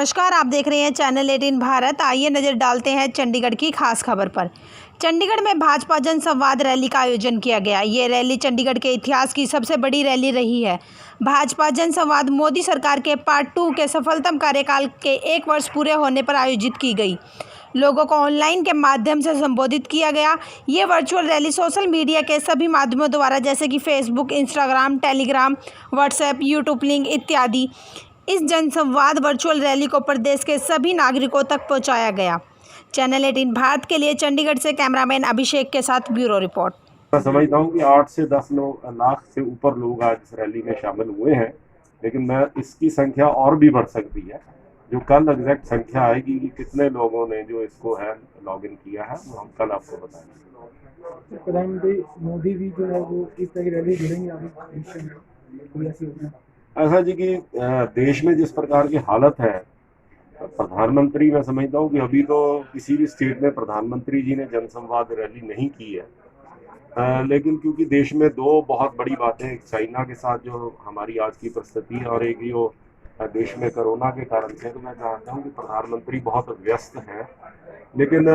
नमस्कार, आप देख रहे हैं चैनल 18 भारत। आइए नज़र डालते हैं चंडीगढ़ की खास खबर पर। चंडीगढ़ में भाजपा जनसंवाद रैली का आयोजन किया गया। ये रैली चंडीगढ़ के इतिहास की सबसे बड़ी रैली रही है। भाजपा जनसंवाद मोदी सरकार के पार्ट 2 के सफलतम कार्यकाल के 1 वर्ष पूरे होने पर आयोजित की गई। लोगों को ऑनलाइन के माध्यम से संबोधित किया गया। ये वर्चुअल रैली सोशल मीडिया के सभी माध्यमों द्वारा जैसे कि Facebook, Instagram, Telegram, WhatsApp, YouTube link इत्यादि इस जनसंवाद वर्चुअल रैली को प्रदेश के सभी नागरिकों तक पहुंचाया गया। चैनल 18 भारत के लिए चंडीगढ़ से कैमरामैन अभिषेक के साथ ब्यूरो रिपोर्ट। मैं समझता हूँ कि 8 से 10 लाख से ऊपर लोग आज इस रैली में शामिल हुए हैं, लेकिन मैं इसकी संख्या और भी बढ़ सकती है। जो कल एग्जैक्ट संख्या आएगी कि कितने लोगों ने जो इसको है लॉग इन किया है, वो हम कल आपको बताएंगे। प्रधानमंत्री मोदी भी जो है वो इस तरह की रैली जुड़ेंगे ऐसा जी कि देश में जिस प्रकार की हालत है, प्रधानमंत्री, मैं समझता हूँ कि अभी तो किसी भी स्टेट में प्रधानमंत्री जी ने जनसंवाद रैली नहीं की है। लेकिन क्योंकि देश में दो बहुत बड़ी बातें, एक चाइना के साथ जो हमारी आज की परिस्थिति है और एक जो देश में कोरोना के कारण से, तो मैं जानता हूँ कि प्रधानमंत्री बहुत व्यस्त हैं। लेकिन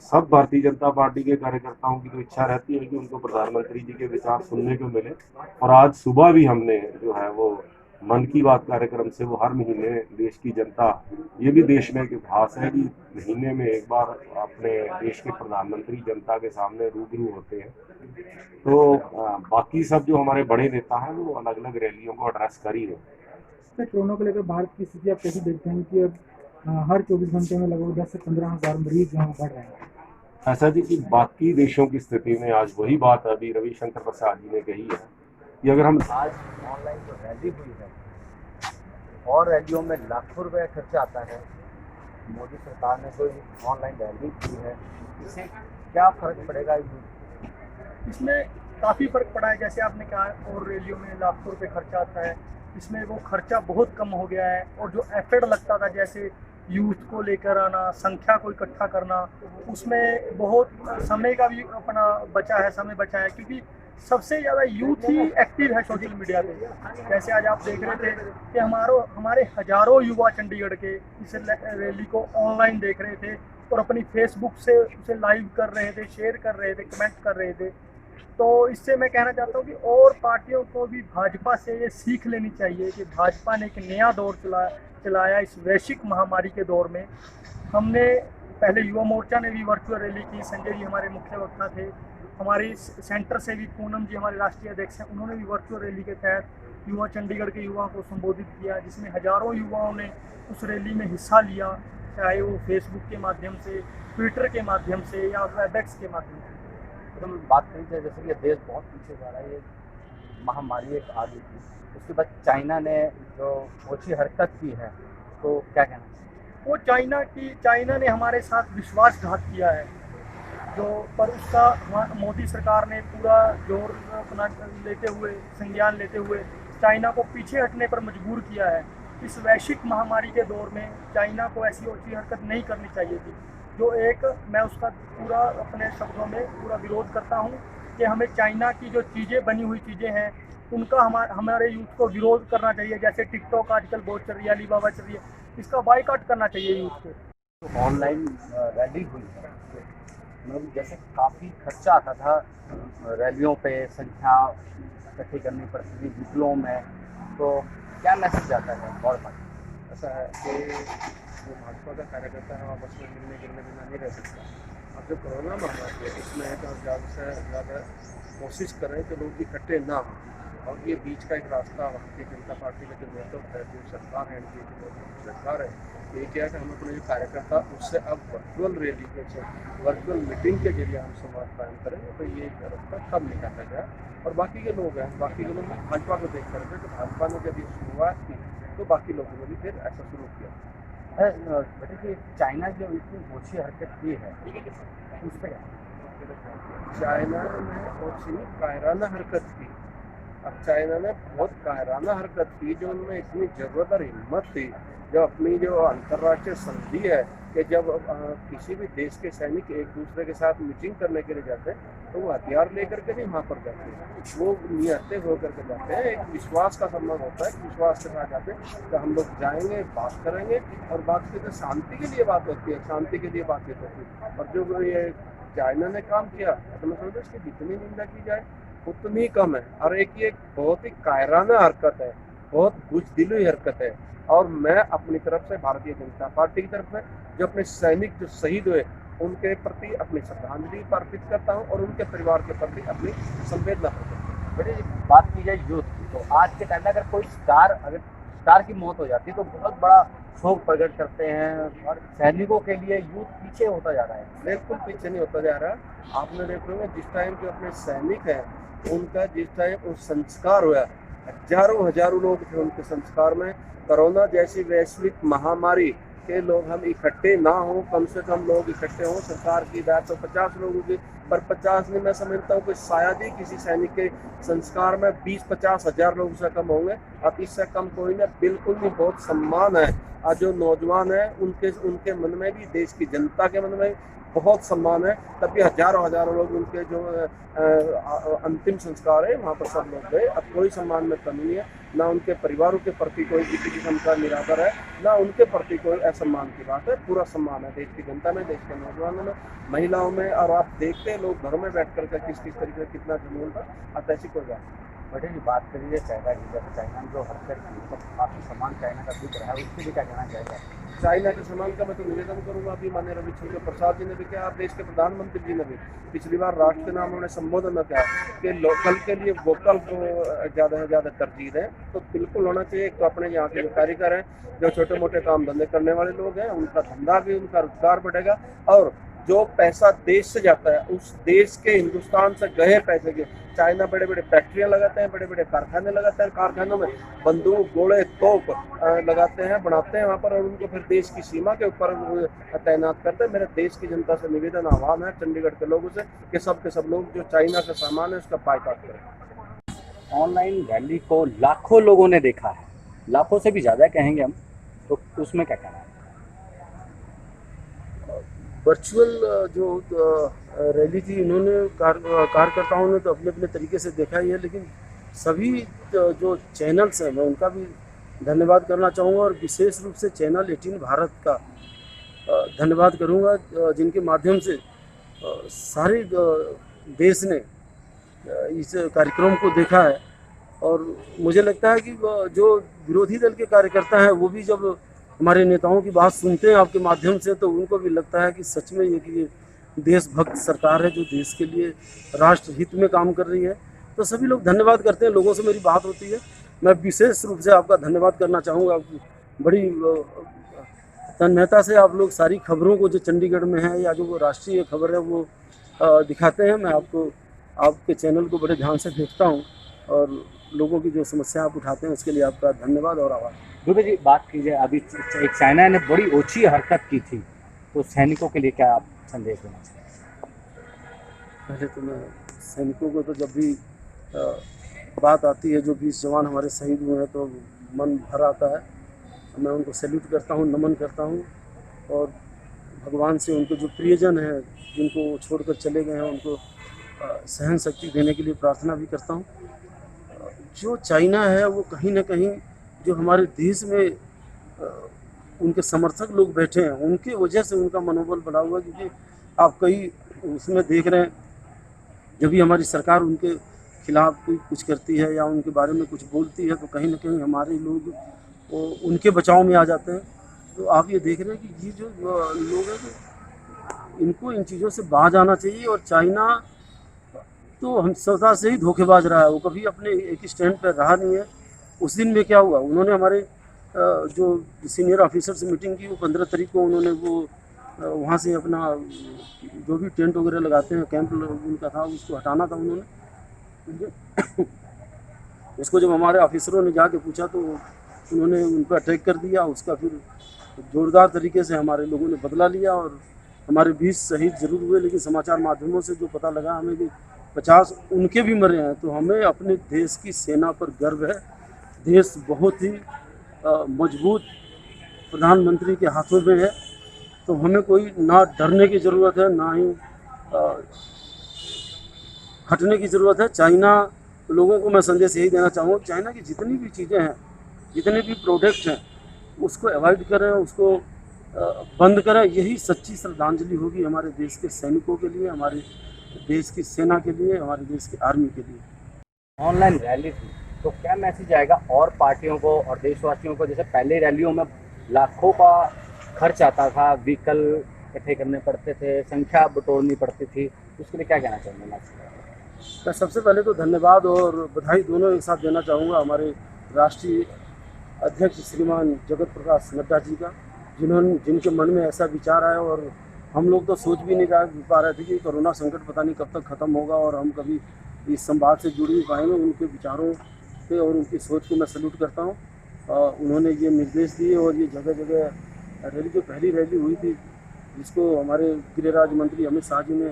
सब भारतीय जनता पार्टी के कार्यकर्ताओं की तो इच्छा रहती है कि उनको प्रधानमंत्री जी के विचार सुनने को मिले। और आज सुबह भी हमने जो है वो मन की बात कार्यक्रम से, वो हर महीने देश की जनता, ये भी देश में एक इतिहास है कि महीने में एक बार अपने देश के प्रधानमंत्री जनता के सामने रूबरू होते हैं। तो बाकी सब जो हमारे बड़े नेता हैं वो अलग अलग रैलियों को एड्रेस कर ही रहे हैं। कोरोना को लेकर भारत की स्थिति आप कैसे देखते हैं कि अब हर 24 घंटे में लगभग 10 से 15 हज़ार मरीज यहाँ बढ़ रहे हैं? ऐसा जी कि बाकी देशों की स्थिति में आज वही बात अभी रविशंकर प्रसाद जी ने कही है कि अगर हम आज ऑनलाइन जो रैली हुई है और रैलियों में लाखों रुपए खर्चा आता है, मोदी सरकार ने जो ऑनलाइन रैली की है, इससे क्या फर्क पड़ेगा? इसमें काफ़ी फ़र्क पड़ा है। जैसे आपने कहा, और रैलियों में लाखों रुपए खर्चा आता है, इसमें वो खर्चा बहुत कम हो गया है। और जो एफर्ट लगता था, जैसे यूथ को लेकर आना, संख्या को इकट्ठा करना, उसमें बहुत समय का भी अपना समय बचा है, क्योंकि सबसे ज़्यादा यूथ ही एक्टिव है सोशल मीडिया पे। जैसे आज आप देख रहे थे कि हमारे हज़ारों युवा चंडीगढ़ के इस रैली को ऑनलाइन देख रहे थे और अपनी फेसबुक से उसे लाइव कर रहे थे, शेयर कर रहे थे, कमेंट कर रहे थे। तो इससे मैं कहना चाहता हूँ कि और पार्टियों को भी भाजपा से ये सीख लेनी चाहिए कि भाजपा ने एक नया दौर चलाया इस वैश्विक महामारी के दौर में। हमने पहले युवा मोर्चा ने भी वर्चुअल रैली की, संजय जी हमारे मुख्य वक्ता थे, हमारी सेंटर से भी पूनम जी हमारे राष्ट्रीय अध्यक्ष हैं, उन्होंने भी वर्चुअल रैली के तहत युवा चंडीगढ़ के युवाओं को संबोधित किया, जिसमें हज़ारों युवाओं ने उस रैली में हिस्सा लिया, चाहे वो फेसबुक के माध्यम से, ट्विटर के माध्यम से या वेबएक्स के माध्यम से। तो हम बात करें थे जैसे कि देश बहुत पीछे जा रहा है, ये महामारी एक आ गई थी, उसके बाद चाइना ने जो ओछी हरकत की है, तो क्या कहना चाहिए? वो चाइना ने हमारे साथ विश्वासघात किया है, जो पर उसका मोदी सरकार ने पूरा जोर अपना संज्ञान लेते हुए चाइना को पीछे हटने पर मजबूर किया है। इस वैश्विक महामारी के दौर में चाइना को ऐसी ओछी हरकत नहीं करनी चाहिए थी। मैं उसका पूरा अपने शब्दों में पूरा विरोध करता हूं कि हमें चाइना की जो चीज़ें, बनी हुई चीज़ें हैं, उनका हमारे यूथ को विरोध करना चाहिए। जैसे टिकटॉक आजकल बहुत चल रही है, अलीबाबा चल रही है, इसका बाइकआउट करना चाहिए यूथ को। तो ऑनलाइन रैली हुई है, मतलब जैसे काफ़ी खर्चा आता था रैलियों पे, संख्या इकट्ठी करनी पड़ती थी जिलों में, तो क्या मैसेज आता है? और ऐसा है कि जो भाजपा का कार्यकर्ता है, आपस में मिलने गिलने बिना नहीं रह सकता। अब जो कोरोना महामारी है, इसमें है कि आप ज़्यादा से ज़्यादा कोशिश करें कि लोग इकट्ठे ना हों, और ये बीच का एक रास्ता भारतीय जनता पार्टी का जो नेतृत्व है, जो सरकार है, एनडीए की सरकार है, ये क्या है कि हम अपने जो कार्यकर्ता उससे अब वर्चुअल रैली के, वर्चुअल मीटिंग के जरिए हम संवाद कायम करेंगे। तो ये रास्ता तब निकाला गया। और बाकी के लोग हैं, बाकी के लोग भाजपा को देख करके, तो भाजपा ने जब ये शुरुआत की तो बाकी लोगों ने भी फिर ऐसा शुरू किया। बेटे कि चाइना जो इतनी ओछी हरकत की है, उस पर चाइना ने ओछी कायराना हरकत की। अब चाइना ने बहुत कायराना हरकत की, जो उनमें इतनी ज़रूरत और हिम्मत थी, जो अपनी जो अंतर्राष्ट्रीय संधि है कि जब किसी भी देश के सैनिक एक दूसरे के साथ मीटिंग करने के लिए जाते हैं तो वो हथियार लेकर के नहीं वहाँ पर जाते हैं, वो निहत्थे होकर के जाते हैं। एक विश्वास का संबंध होता है, विश्वास के साथ जाते हैं कि हम लोग जाएंगे, बात करेंगे और बात की शांति के लिए बात होती है, शांति के लिए बातचीत होती है। और जो ये चाइना ने काम किया तो मैं समझता हूँ इसकी जितनी निंदा की जाए उतनी कम है। और एक ये बहुत ही कायराना हरकत है, बहुत बुजदिली हरकत है। और मैं अपनी तरफ से भारतीय जनता पार्टी की तरफ से जो अपने सैनिक जो शहीद हुए उनके प्रति अपनी श्रद्धांजलि अर्पित करता हूँ और उनके परिवार के प्रति अपनी संवेदना प्रकट करता हूँ। बेटे जी, बात की जाए यूथ की, तो आज के टाइम में अगर कोई स्टार की मौत हो जाती है तो बहुत बड़ा शोक प्रकट करते हैं और सैनिकों के लिए यूथ पीछे होता जा रहा है। बिल्कुल पीछे नहीं होता जा रहा। आपने देखा होगा जिस टाइम के अपने सैनिक हैं उनका जिस टाइम वो संस्कार हुआ, हजारों लोग थे उनके संस्कार में। कोरोना जैसी वैश्विक महामारी के लोग हम इकट्ठे ना हो, कम से कम लोग इकट्ठे हों। सरकार की बात तो 50 लोगों की, पर 50 नहीं, मैं समझता हूँ कि शायद ही किसी सैनिक के संस्कार में 20-50 हजार लोग से कम होंगे। अब इससे कम कोई नहीं, बिल्कुल नहीं। बहुत सम्मान है। आज जो नौजवान है उनके मन में भी, देश की जनता के मन में बहुत सम्मान है। तब भी हजारों लोग उनके जो अंतिम संस्कार है वहाँ पर सब लोग गए। अब कोई सम्मान में कमी नहीं है, ना उनके परिवारों के प्रति कोई किसी किस्म का निरादर है, ना उनके प्रति कोई असम्मान की बात है। पूरा सम्मान है देश की जनता में, देश के नौजवानों में, महिलाओं में। और आप देखते हैं लोग घरों में बैठ कर किस तरीके से कितना जुनून था। अब ऐसी कोई बात नहीं। बेटे जी, बात करिए चाइना की, जब चाइना ने जो हरकत की तो काफ़ी सम्मान चाइना का दिख रहा है, उसके लिए क्या कहना चाहेगा? चाइना के सम्मान का मैं तो निवेदन करूंगा। अभी माननीय रविशंकर प्रसाद जी ने भी कहा, देश के प्रधानमंत्री जी ने भी पिछली बार राष्ट्र के नाम उन्होंने संबोधन में कहा कि लोकल के लिए वोकल को ज़्यादा से ज़्यादा तरजीह है। तो बिल्कुल होना चाहिए। एक तो अपने यहाँ के जो कारीगर हैं, जो छोटे मोटे काम धंधे करने वाले लोग हैं, उनका धंधा भी, उनका रोजगार बढ़ेगा। और जो पैसा देश से जाता है, उस देश के, हिंदुस्तान से गए पैसे के, चाइना बड़े बड़े फैक्ट्रियाँ लगाते हैं, बड़े बड़े कारखाने लगाते हैं, कारखानों में बंदूक, गोले, तोप लगाते हैं, बनाते हैं वहाँ पर, और उनको फिर देश की सीमा के ऊपर तैनात करते हैं। मेरे देश की जनता से निवेदन, आह्वान है चंडीगढ़ के लोगों से कि सब के सब लोग जो चाइना का सामान है उसका बायकॉट करें। ऑनलाइन रैली को लाखों लोगों ने देखा है, लाखों से भी ज़्यादा कहेंगे हम, तो उसमें क्या कहना है? वर्चुअल जो रैली थी, इन्होंने कार्यकर्ताओं ने तो अपने अपने तरीके से देखा ही है, लेकिन सभी जो चैनल्स हैं मैं उनका भी धन्यवाद करना चाहूँगा। और विशेष रूप से चैनल 18 भारत का धन्यवाद करूँगा, जिनके माध्यम से सारे देश ने इस कार्यक्रम को देखा है। और मुझे लगता है कि जो विरोधी दल के कार्यकर्ता हैं वो भी जब हमारे नेताओं की बात सुनते हैं आपके माध्यम से, तो उनको भी लगता है कि सच में ये देशभक्त सरकार है जो देश के लिए राष्ट्र हित में काम कर रही है। तो सभी लोग धन्यवाद करते हैं। लोगों से मेरी बात होती है, मैं विशेष रूप से आपका धन्यवाद करना चाहूँगा। बड़ी तन्मयता से आप लोग सारी खबरों को जो चंडीगढ़ में है या जो राष्ट्रीय खबर है वो दिखाते हैं। मैं आपके चैनल को बड़े ध्यान से देखता हूँ और लोगों की जो समस्या आप उठाते हैं उसके लिए आपका धन्यवाद और आभार। दुबे जी, बात की जाए, अभी एक चाइना ने बड़ी ओछी हरकत की थी, तो सैनिकों के लिए क्या आप संदेश देना चाहिए? पहले तो मैं सैनिकों को, तो जब भी बात आती है जो 20 जवान हमारे शहीद हुए हैं तो मन भर आता है। मैं उनको सैल्यूट करता हूँ, नमन करता हूँ और भगवान से उनको जो प्रियजन हैं जिनको छोड़कर चले गए हैं उनको सहन शक्ति देने के लिए प्रार्थना भी करता हूँ। जो चाइना है वो कहीं ना कहीं जो हमारे देश में उनके समर्थक लोग बैठे हैं उनकी वजह से उनका मनोबल बढ़ा हुआ, क्योंकि आप कई उसमें देख रहे हैं जब भी हमारी सरकार उनके खिलाफ कोई कुछ करती है या उनके बारे में कुछ बोलती है तो कहीं ना कहीं हमारे लोग उनके बचाव में आ जाते हैं। तो आप ये देख रहे हैं कि ये जो लोग हैं इनको इन चीज़ों से बाज आना चाहिए। और चाइना तो हम सदा से ही धोखेबाज रहा है, वो कभी अपने एक स्टैंड पर रहा नहीं है। उस दिन में क्या हुआ, उन्होंने हमारे जो सीनियर ऑफिसर से मीटिंग की वो 15 तारीख को उन्होंने वो वहाँ से अपना जो भी टेंट वगैरह लगाते हैं कैंप उनका था उसको हटाना था उन्होंने। उसको जब हमारे ऑफिसरों ने जाके पूछा तो उन्होंने उन पर अटैक कर दिया। उसका फिर जोरदार तरीके से हमारे लोगों ने बदला लिया और हमारे 20 शहीद जरूर हुए, लेकिन समाचार माध्यमों से जो पता लगा हमें कि 50 उनके भी मरे हैं। तो हमें अपने देश की सेना पर गर्व है। देश बहुत ही मजबूत प्रधानमंत्री के हाथों में है। तो हमें कोई ना डरने की ज़रूरत है, ना ही हटने की ज़रूरत है। चाइना लोगों को मैं संदेश यही देना चाहूँगा, चाइना की जितनी भी चीज़ें हैं, जितने भी प्रोडक्ट हैं, उसको अवॉइड करें, उसको बंद करें। यही सच्ची श्रद्धांजलि होगी हमारे देश के सैनिकों के लिए, हमारे देश की सेना के लिए, हमारे देश की आर्मी के लिए। ऑनलाइन रैली थी, तो क्या मैसेज आएगा और पार्टियों को और देशवासियों को? जैसे पहले रैलियों में लाखों का खर्च आता था, व्हीकल इकट्ठे करने पड़ते थे, संख्या बटोरनी पड़ती थी, उसके लिए क्या कहना चाहेंगे मैसेज? मैं सबसे पहले तो धन्यवाद और बधाई दोनों एक साथ देना चाहूँगा हमारे राष्ट्रीय अध्यक्ष श्रीमान जगत प्रकाश नड्डा जी का, जिनके मन में ऐसा विचार आया। और हम लोग तो सोच भी नहीं पा रहे थे कि कोरोना संकट पता नहीं कब तक ख़त्म होगा और हम कभी इस संवाद से जुड़ भी पाएंगे। उनके विचारों पे और उनकी सोच को मैं सैल्यूट करता हूँ। उन्होंने ये निर्देश दिए और ये जगह जगह रैली, जो पहली रैली हुई थी जिसको हमारे गृह राज्य मंत्री अमित शाह जी ने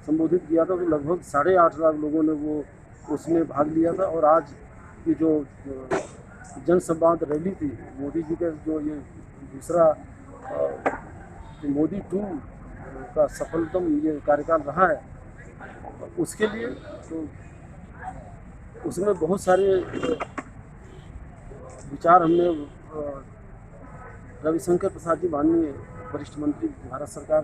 संबोधित किया था, तो लगभग 8.5 लाख लोगों ने वो उसमें भाग लिया था। और आज की जो जनसंवाद रैली थी, मोदी जी का जो ये दूसरा जो मोदी 2 का सफलतम ये कार्यकाल रहा है, उसके लिए तो उसमें बहुत सारे विचार हमने रविशंकर प्रसाद जी माननीय वरिष्ठ मंत्री भारत सरकार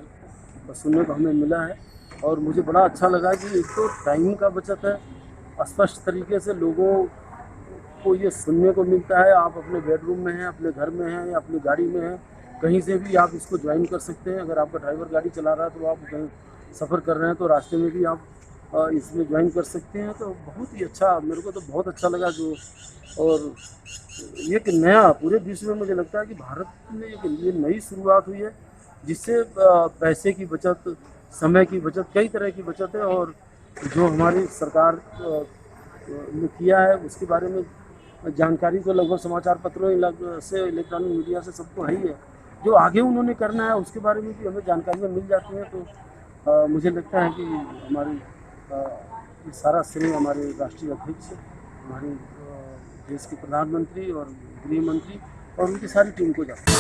को सुनने को हमें मिला है। और मुझे बड़ा अच्छा लगा कि एक तो टाइम का बचत है, स्पष्ट तरीके से लोगों को ये सुनने को मिलता है। आप अपने बेडरूम में हैं, अपने घर में हैं या अपनी गाड़ी में हैं, कहीं से भी आप इसको ज्वाइन कर सकते हैं। अगर आपका ड्राइवर गाड़ी चला रहा है तो आप कहीं सफ़र कर रहे हैं तो रास्ते में भी आप इसमें ज्वाइन कर सकते हैं। तो बहुत ही अच्छा, मेरे को तो बहुत अच्छा लगा जो। और एक नया पूरे विश्व में मुझे लगता है कि भारत में एक ये नई शुरुआत हुई है जिससे पैसे की बचत, समय की बचत, कई तरह की बचत है। और जो हमारी सरकार ने किया है उसके बारे में जानकारी तो लगभग समाचार पत्रों से, इलेक्ट्रॉनिक मीडिया से सबको है ही है। जो आगे उन्होंने करना है उसके बारे में भी हमें जानकारियाँ मिल जाती हैं। तो मुझे लगता है कि हमारी ये सारा श्रेय हमारे राष्ट्रीय अध्यक्ष, हमारे देश के प्रधानमंत्री और गृह मंत्री और उनकी सारी टीम को जाता है।